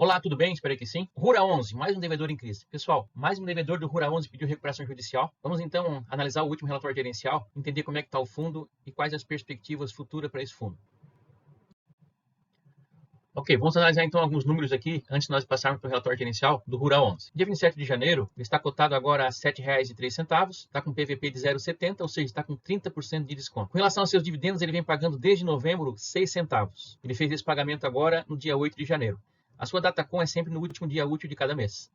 Olá, tudo bem? Espero que sim. Rura 11, mais um devedor em crise. Pessoal, mais um devedor do Rura 11 pediu recuperação judicial. Vamos então analisar o último relatório gerencial, entender como é que está o fundo e quais as perspectivas futuras para esse fundo. Ok, vamos analisar então alguns números aqui, antes de nós passarmos para o relatório gerencial do Rura 11. Dia 27 de janeiro, ele está cotado agora a R$ 7,03, está com PVP de 0,70, ou seja, está com 30% de desconto. Com relação aos seus dividendos, ele vem pagando desde novembro 6 centavos. Ele fez esse pagamento agora no dia 8 de janeiro. A sua DataCon é sempre no último dia útil de cada mês.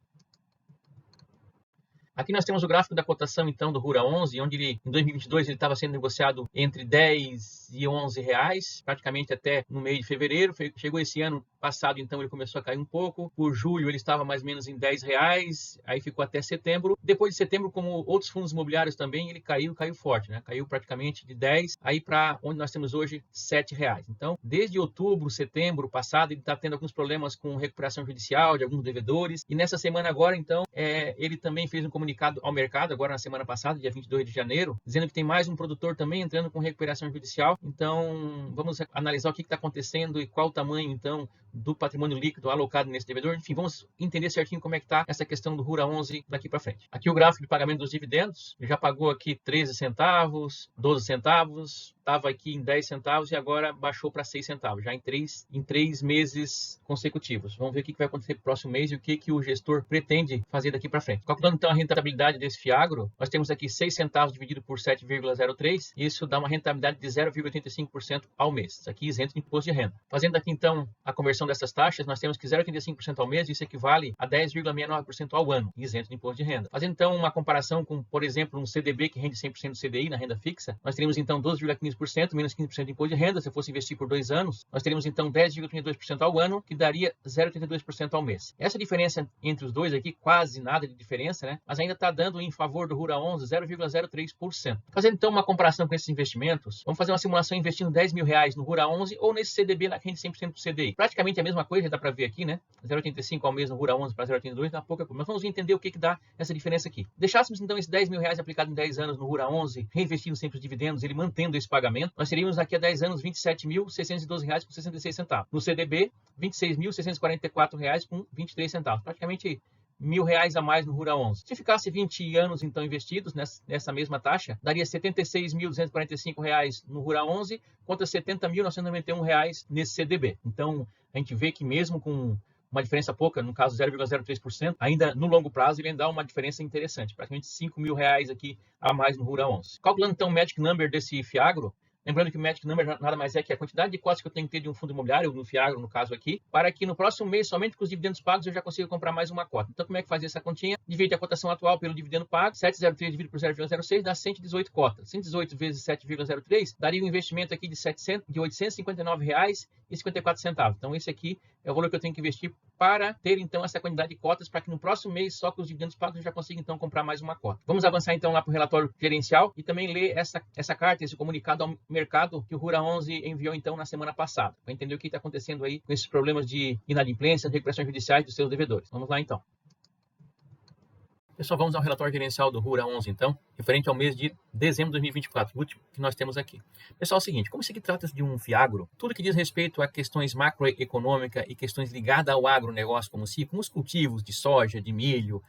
Aqui nós temos o gráfico da cotação, então, do Rura 11, onde ele, em 2022 ele estava sendo negociado entre 10 e 11 reais, praticamente até no mês de fevereiro. Chegou esse ano passado, então, ele começou a cair um pouco. Por julho, ele estava mais ou menos em 10 reais, aí ficou até setembro. Depois de setembro, como outros fundos imobiliários também, ele caiu forte, né? Caiu praticamente de 10, aí para onde nós temos hoje, 7 reais. Então, desde outubro, setembro passado, ele está tendo alguns problemas com recuperação judicial de alguns devedores. E nessa semana agora, então, ele também fez um comunicado ao mercado, agora na semana passada, dia 22 de janeiro, dizendo que tem mais um produtor também entrando com recuperação judicial. Então, vamos analisar o que está acontecendo e qual o tamanho, então, do patrimônio líquido alocado nesse devedor. Enfim, vamos entender certinho como é que está essa questão do Rura 11 daqui para frente. Aqui o gráfico de pagamento dos dividendos, ele já pagou aqui 13 centavos, 12 centavos, estava aqui em 10 centavos e agora baixou para 6 centavos, já em três meses consecutivos. Vamos ver o que vai acontecer no próximo mês e o que o gestor pretende fazer daqui para frente. Calculando então a rentabilidade desse FIAGRO, nós temos aqui 6 centavos dividido por 7,03, isso dá uma rentabilidade de 0,85% ao mês. Isso aqui isento de imposto de renda. Fazendo aqui então a conversão dessas taxas, nós temos que 0,85% ao mês, isso equivale a 10,69% ao ano, isento de imposto de renda. Fazendo então uma comparação com, por exemplo, um CDB que rende 100% do CDI na renda fixa, nós teríamos então 12,15% menos 15% de imposto de renda. Se eu fosse investir por 2 anos, nós teríamos então 10,32% ao ano, que daria 0,82% ao mês. Essa diferença entre os dois aqui, quase nada de diferença, né? Mas ainda está dando em favor do Rura 11 0,03%. Fazendo então uma comparação com esses investimentos, vamos fazer uma simulação investindo 10 mil reais no Rura 11 ou nesse CDB que rende 100% do CDI. Praticamente a mesma coisa, dá para ver aqui, né? 0,85 ao mês no Rura 11 para 0,82 dá pouca coisa. Mas vamos entender o que dá essa diferença aqui. Deixássemos então esses 10 mil reais aplicado em 10 anos no Rura 11, reinvestindo sempre os dividendos, ele mantendo esse pagamento, nós teríamos daqui a 10 anos R$ 27.612,66. No CDB, R$ 26.644,23. Praticamente R$ 1.000 a mais no Rura 11. Se ficasse 20 anos então investidos nessa mesma taxa, daria R$ 76.245 no Rura 11 contra R$ 70.991 nesse CDB. Então, a gente vê que mesmo com uma diferença pouca, no caso 0,03%, ainda no longo prazo ele dá uma diferença interessante, praticamente R$ 5.000 aqui a mais no Rura 11. Calculando então o Magic Number desse FIAGRO, lembrando que o Magic Number nada mais é que a quantidade de cotas que eu tenho que ter de um fundo imobiliário, no FIAGRO, no caso aqui, para que no próximo mês, somente com os dividendos pagos, eu já consiga comprar mais uma cota. Então, como é que faz essa continha? Divide a cotação atual pelo dividendo pago, 7,03 dividido por 0,06 dá 118 cotas. 118 vezes 7,03 daria um investimento aqui de R$ 859,54. Então, esse aqui é o valor que eu tenho que investir para ter, então, essa quantidade de cotas, para que no próximo mês, só com os dividendos pagos, eu já consiga, então, comprar mais uma cota. Vamos avançar, então, lá para o relatório gerencial e também ler essa carta, esse comunicado ao mercado que o Rura 11 enviou, então, na semana passada, para entender o que está acontecendo aí com esses problemas de inadimplência, de recuperações judiciais dos seus devedores. Vamos lá, então. Pessoal, vamos ao relatório gerencial do Rura 11, então, referente ao mês de dezembro de 2024, o último que nós temos aqui. Pessoal, é o seguinte, como isso aqui trata-se de um FIAGRO, tudo que diz respeito a questões macroeconômicas e questões ligadas ao agronegócio como si, como os cultivos de soja, de milho,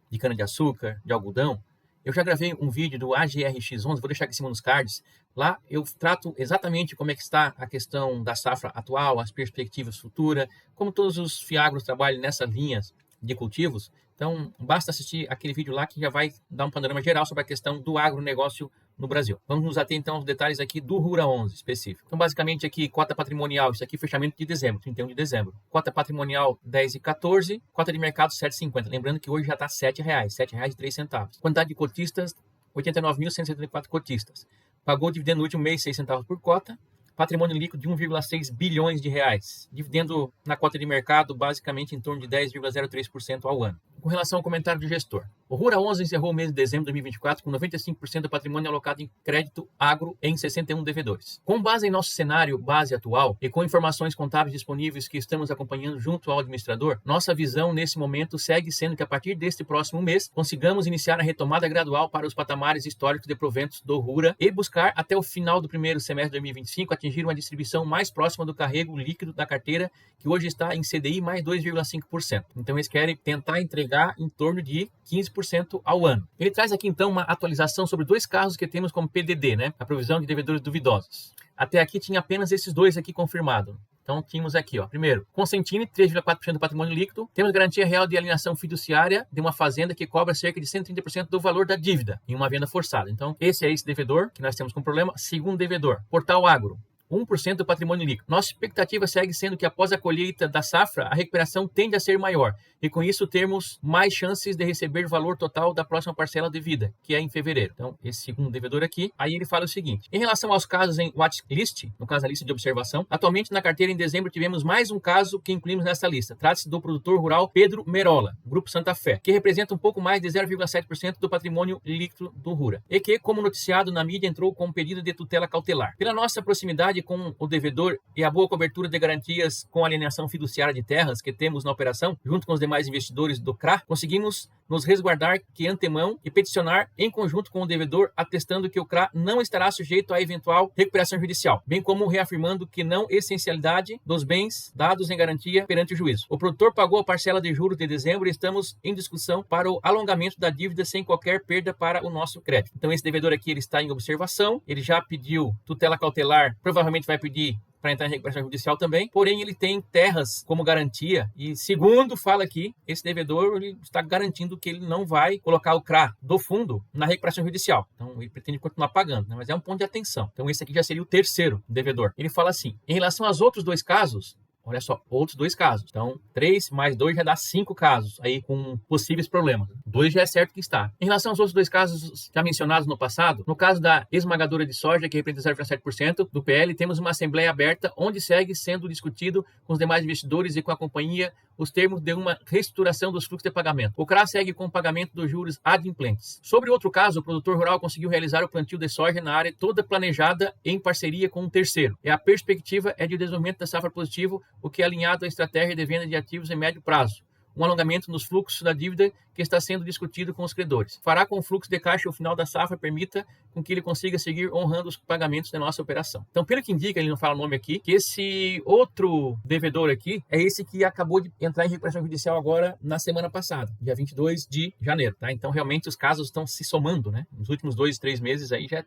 de cana-de-açúcar, de algodão, eu já gravei um vídeo do AGRX11, vou deixar aqui em cima nos cards. Lá eu trato exatamente como é que está a questão da safra atual, as perspectivas futuras, como todos os FIAGROs trabalham nessas linhas de cultivos. Então, basta assistir aquele vídeo lá que já vai dar um panorama geral sobre a questão do agronegócio no Brasil. Vamos nos ater, então, aos detalhes aqui do Rura 11 específico. Então, basicamente, aqui, cota patrimonial, isso aqui, fechamento de dezembro, 31 de dezembro. Cota patrimonial, 10,14. Cota de mercado, 7,50. Lembrando que hoje já está R$ 7,00, R$ 7,03. Quantidade de cotistas, 89.174 cotistas. Pagou dividendo no último mês, 6 centavos por cota. Patrimônio líquido de 1,6 bilhões de reais. Dividendo na cota de mercado, basicamente em torno de 10,03% ao ano. Com relação ao comentário do gestor, O Rura 11 encerrou o mês de dezembro de 2024 com 95% do patrimônio alocado em crédito agro em 61 devedores. Com base em nosso cenário base atual e com informações contábeis disponíveis que estamos acompanhando junto ao administrador, nossa visão nesse momento segue sendo que a partir deste próximo mês consigamos iniciar a retomada gradual para os patamares históricos de proventos do Rura e buscar até o final do primeiro semestre de 2025 atingir uma distribuição mais próxima do carrego líquido da carteira, que hoje está em CDI mais 2,5%. Então eles querem tentar entregar em torno de 15% ao ano. Ele traz aqui então uma atualização sobre dois casos que temos como PDD, né? A provisão de devedores duvidosos. Até aqui tinha apenas esses dois aqui confirmados. Então tínhamos aqui, ó, primeiro, Consentini, 3,4% do patrimônio líquido. Temos garantia real de alienação fiduciária de uma fazenda que cobra cerca de 130% do valor da dívida em uma venda forçada. Então esse é esse devedor que nós temos com problema. Segundo devedor, Portal Agro, 1% do patrimônio líquido. Nossa expectativa segue sendo que após a colheita da safra, a recuperação tende a ser maior e com isso termos mais chances de receber o valor total da próxima parcela devida, que é em fevereiro. Então, esse segundo devedor aqui, aí ele fala o seguinte: em relação aos casos em watchlist, no caso a lista de observação, atualmente na carteira em dezembro tivemos mais um caso que incluímos nessa lista. Trata-se do produtor rural Pedro Merola, Grupo Santa Fé, que representa um pouco mais de 0,7% do patrimônio líquido do Rura e que, como noticiado na mídia, entrou com um pedido de tutela cautelar. Pela nossa proximidade com o devedor e a boa cobertura de garantias com alienação fiduciária de terras que temos na operação, junto com os demais investidores do CRA, conseguimos nos resguardar que antemão e peticionar em conjunto com o devedor, atestando que o CRA não estará sujeito a eventual recuperação judicial, bem como reafirmando que não essencialidade dos bens dados em garantia perante o juízo. O produtor pagou a parcela de juros de dezembro e estamos em discussão para o alongamento da dívida sem qualquer perda para o nosso crédito. Então esse devedor aqui ele está em observação, ele já pediu tutela cautelar, provavelmente vai pedir para entrar em recuperação judicial também, porém ele tem terras como garantia e, segundo fala aqui, esse devedor ele está garantindo que ele não vai colocar o CRA do fundo na recuperação judicial. Então ele pretende continuar pagando, né? Mas é um ponto de atenção. Então esse aqui já seria o terceiro devedor. Ele fala assim: em relação aos outros dois casos, olha só, outros dois casos. Então, 3 mais 2 já dá 5 casos, aí com possíveis problemas. 2 já é certo que está. Em relação aos outros dois casos já mencionados no passado, no caso da esmagadora de soja, que representa 0,7% do PL, temos uma assembleia aberta onde segue sendo discutido com os demais investidores e com a companhia os termos de uma reestruturação dos fluxos de pagamento. O CRA segue com o pagamento dos juros adimplentes. Sobre outro caso, o produtor rural conseguiu realizar o plantio de soja na área toda planejada em parceria com um terceiro. E a perspectiva é de desenvolvimento da safra positivo, o que é alinhado à estratégia de venda de ativos em médio prazo. Um alongamento nos fluxos da dívida que está sendo discutido com os credores. Fará com o fluxo de caixa ao final da safra permita com que ele consiga seguir honrando os pagamentos da nossa operação. Então, pelo que indica, ele não fala o nome aqui, que esse outro devedor aqui é esse que acabou de entrar em recuperação judicial agora na semana passada, dia 22 de janeiro. Tá? Então, realmente, os casos estão se somando, né? Nos últimos 2, 3 meses aí já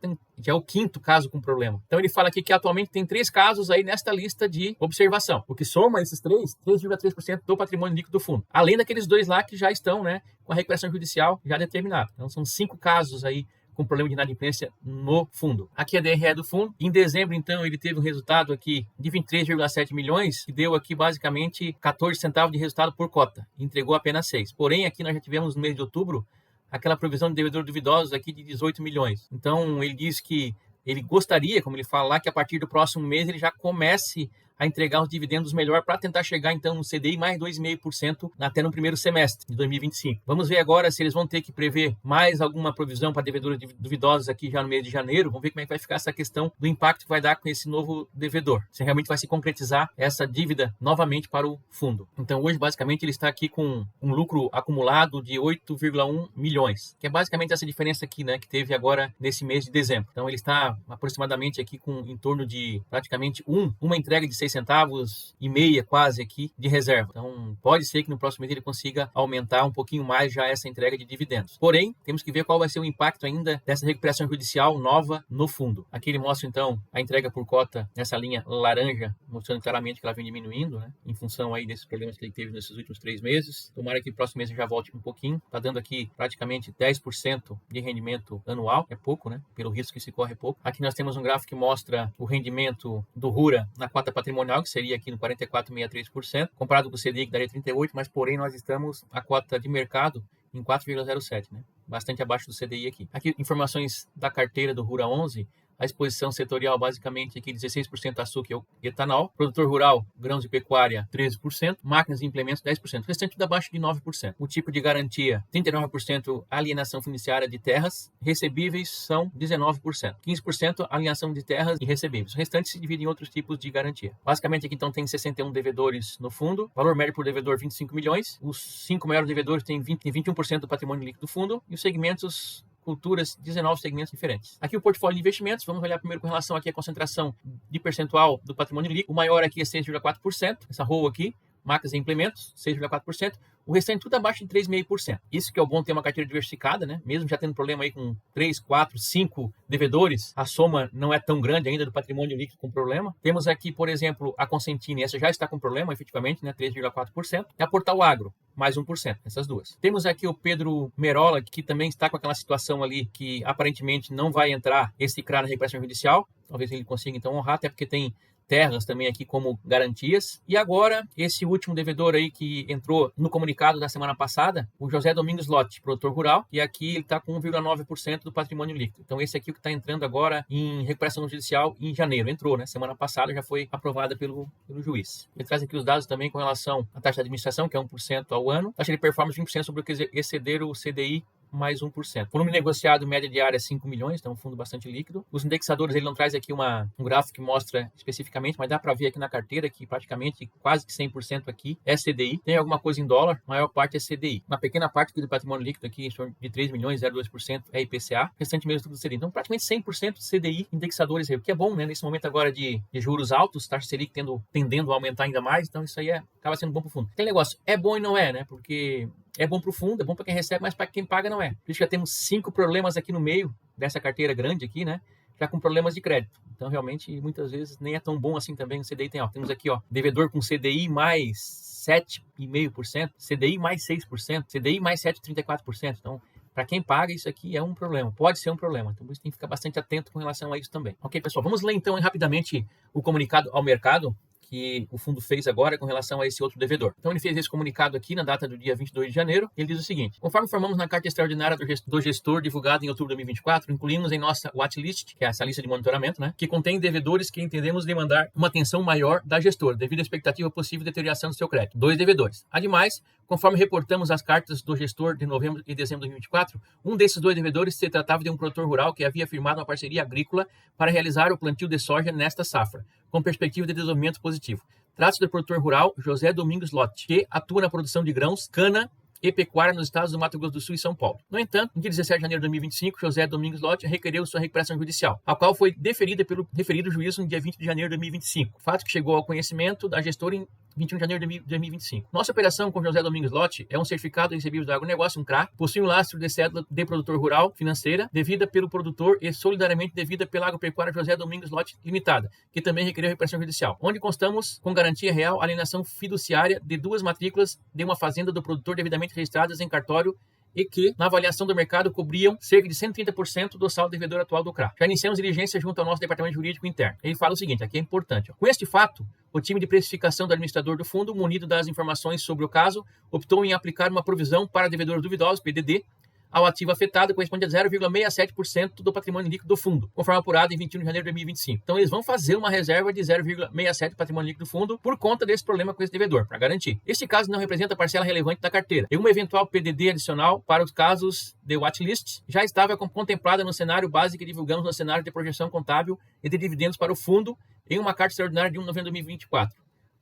é o quinto caso com problema. Então, ele fala aqui que atualmente tem 3 casos aí nesta lista de observação, o que soma esses 3,3% do patrimônio líquido do fundo. Além daqueles 2 lá que já estão, né, com a recuperação judicial já determinada. Então, são 5 casos aí com problema de inadimplência no fundo. Aqui é a DRE do fundo. Em dezembro, então, ele teve um resultado aqui de 23,7 milhões, que deu aqui basicamente 14 centavos de resultado por cota. Entregou apenas 6. Porém, aqui nós já tivemos no mês de outubro aquela provisão de devedor duvidosos aqui de 18 milhões. Então, ele diz que ele gostaria, como ele fala lá, que a partir do próximo mês ele já comece a entregar os dividendos melhor para tentar chegar então no CDI mais 2,5% até no primeiro semestre de 2025. Vamos ver agora se eles vão ter que prever mais alguma provisão para devedores duvidosos aqui já no mês de janeiro. Vamos ver como é que vai ficar essa questão do impacto que vai dar com esse novo devedor. Se realmente vai se concretizar essa dívida novamente para o fundo. Então hoje basicamente ele está aqui com um lucro acumulado de 8,1 milhões, que é basicamente essa diferença aqui, né, que teve agora nesse mês de dezembro. Então ele está aproximadamente aqui com em torno de praticamente uma entrega de 6 centavos e meia quase aqui de reserva. Então pode ser que no próximo mês ele consiga aumentar um pouquinho mais já essa entrega de dividendos. Porém, temos que ver qual vai ser o impacto ainda dessa recuperação judicial nova no fundo. Aqui ele mostra então a entrega por cota nessa linha laranja, mostrando claramente que ela vem diminuindo, né, em função aí desses problemas que ele teve nesses últimos 3 meses. Tomara que no próximo mês já volte um pouquinho. Está dando aqui praticamente 10% de rendimento anual. É pouco, né? Pelo risco que se corre é pouco. Aqui nós temos um gráfico que mostra o rendimento do Rura na cota patrimonial, que seria aqui no 44,63%, comparado com o CDI, que daria 38%, mas porém nós estamos a cota de mercado em 4,07%, né? Bastante abaixo do CDI aqui. Aqui, informações da carteira do Rura 11, A exposição setorial, basicamente, aqui 16% açúcar e etanol. Produtor rural, grãos e pecuária, 13%. Máquinas e implementos, 10%. O restante tudo abaixo de 9%. O tipo de garantia, 39% alienação fundiária de terras. Recebíveis são 19%. 15% alienação de terras e recebíveis. O restante se divide em outros tipos de garantia. Basicamente, aqui então tem 61 devedores no fundo. Valor médio por devedor, 25 milhões. Os 5 maiores devedores têm 21% do patrimônio líquido do fundo. E os segmentos culturas, 19 segmentos diferentes. Aqui o portfólio de investimentos, vamos olhar primeiro com relação aqui à concentração de percentual do patrimônio líquido. O maior aqui é 6,4%, essa row aqui, máquinas e implementos, 6,4%. O restante tudo abaixo de 3,5%. Isso que é o bom ter uma carteira diversificada, né? Mesmo já tendo problema aí com 3, 4, 5 devedores, a soma não é tão grande ainda do patrimônio líquido com problema. Temos aqui, por exemplo, a Consentini, essa já está com problema, efetivamente, né? 3,4%. E a Portal Agro, mais 1%, essas duas. Temos aqui o Pedro Merola, que também está com aquela situação ali que aparentemente não vai entrar esse CRA na recuperação judicial. Talvez ele consiga então honrar, até porque tem terras também aqui como garantias. E agora, esse último devedor aí que entrou no comunicado da semana passada, o José Domingos Lotti, produtor rural, e aqui ele está com 1,9% do patrimônio líquido. Então esse aqui é o que está entrando agora em recuperação judicial em janeiro. Entrou, né? Semana passada já foi aprovada pelo juiz. Ele traz aqui os dados também com relação à taxa de administração, que é 1% ao ano. Taxa de performance 20% sobre o que exceder o CDI mais 1%. Volume negociado, média diária, 5 milhões, então um fundo bastante líquido. Os indexadores, ele não traz aqui um gráfico que mostra especificamente, mas dá para ver aqui na carteira que praticamente quase que 100% aqui é CDI. Tem alguma coisa em dólar, a maior parte é CDI. Uma pequena parte aqui do patrimônio líquido aqui, de 3 milhões, 0,2% é IPCA. O restante mesmo tudo CDI. Então praticamente 100% CDI, indexadores aí, o que é bom, né? Nesse momento agora de juros altos, taxa Selic tendendo a aumentar ainda mais, então isso aí acaba sendo bom para o fundo. Tem negócio, é bom e não é, né? Porque é bom para o fundo, é bom para quem recebe, mas para quem paga não é. Por isso já temos 5 problemas aqui no meio dessa carteira grande aqui, né? Já com problemas de crédito. Então, realmente, muitas vezes nem é tão bom assim também o CDI tem alto. Temos aqui, ó, devedor com CDI mais 7,5%, CDI mais 6%, CDI mais 7,34%. Então, para quem paga, isso aqui é um problema. Pode ser um problema. Então, você tem que ficar bastante atento com relação a isso também. Ok, pessoal? Vamos ler, então, rapidamente o comunicado ao mercado que o fundo fez agora com relação a esse outro devedor. Então, ele fez esse comunicado aqui na data do dia 22 de janeiro. Ele diz o seguinte: conforme informamos na carta extraordinária do gestor divulgada em outubro de 2024, incluímos em nossa watchlist, que é essa lista de monitoramento, né, que contém devedores que entendemos demandar uma atenção maior da gestora, devido à expectativa possível de deterioração do seu crédito. 2 devedores. Ademais, conforme reportamos as cartas do gestor de novembro e dezembro de 2024, um desses 2 devedores se tratava de um produtor rural que havia firmado uma parceria agrícola para realizar o plantio de soja nesta safra, com perspectiva de desenvolvimento positivo. Trata-se do produtor rural José Domingos Lotti, que atua na produção de grãos, cana e pecuária nos estados do Mato Grosso do Sul e São Paulo. No entanto, no dia 17 de janeiro de 2025, José Domingos Lotti requereu sua recuperação judicial, a qual foi deferida pelo referido juízo no dia 20 de janeiro de 2025. Fato que chegou ao conhecimento da gestora em 21 de janeiro de 2025. Nossa operação com José Domingos Lotti é um certificado de recebíveis do agronegócio, um CRA, possui um lastro de cédula de produtor rural financeira, devida pelo produtor e solidariamente devida pela agropecuária José Domingos Lotti Limitada, que também requereu recuperação judicial, onde constamos com garantia real a alienação fiduciária de 2 matrículas de uma fazenda do produtor devidamente registradas em cartório e que, na avaliação do mercado, cobriam cerca de 130% do saldo devedor atual do CRA. Já iniciamos diligência junto ao nosso departamento jurídico interno. Ele fala o seguinte, aqui é importante. Com este fato, o time de precificação do administrador do fundo, munido das informações sobre o caso, optou em aplicar uma provisão para devedores duvidosos, PDD, ao ativo afetado, corresponde a 0,67% do patrimônio líquido do fundo, conforme apurado em 21 de janeiro de 2025. Então, eles vão fazer uma reserva de 0,67% do patrimônio líquido do fundo por conta desse problema com esse devedor, para garantir. Este caso não representa a parcela relevante da carteira. E uma eventual PDD adicional para os casos de watchlist já estava contemplada no cenário base que divulgamos no cenário de projeção contábil e de dividendos para o fundo em uma carta extraordinária de 1 de novembro de 2024.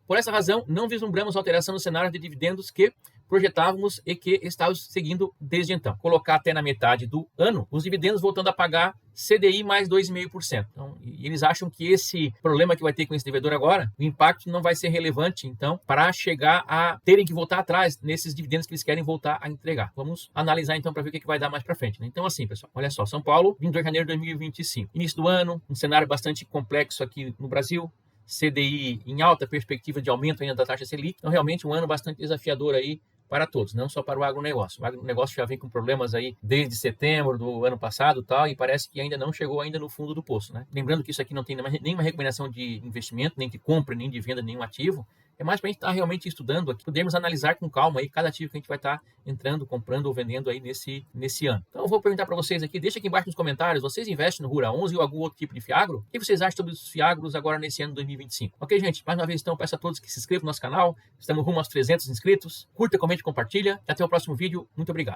Por essa razão, não vislumbramos alteração no cenário de dividendos que projetávamos e que estávamos seguindo desde então. Colocar até na metade do ano os dividendos voltando a pagar CDI mais 2,5%. Então, eles acham que esse problema que vai ter com esse devedor agora, o impacto não vai ser relevante, então, para chegar a terem que voltar atrás nesses dividendos que eles querem voltar a entregar. Vamos analisar, então, para ver o que vai dar mais para frente, né? Então, assim, pessoal, olha só, São Paulo, 22 de janeiro de 2025. Início do ano, um cenário bastante complexo aqui no Brasil, CDI em alta perspectiva de aumento ainda da taxa Selic. Então, realmente, um ano bastante desafiador aí para todos, não só para o agronegócio. O agronegócio já vem com problemas aí desde setembro do ano passado tal, e parece que ainda não chegou ainda no fundo do poço, né? Lembrando que isso aqui não tem nenhuma recomendação de investimento, nem de compra, nem de venda de nenhum ativo. É mais para a gente estar realmente estudando aqui, podemos analisar com calma aí cada ativo que a gente vai estar entrando, comprando ou vendendo aí nesse ano. Então eu vou perguntar para vocês aqui, deixa aqui embaixo nos comentários, vocês investem no Rura 11 ou algum outro tipo de Fiagro? O que vocês acham sobre os Fiagros agora nesse ano de 2025? Ok, gente? Mais uma vez então, peço a todos que se inscrevam no nosso canal, estamos rumo aos 300 inscritos, curta, comente, compartilha, e até o próximo vídeo, muito obrigado.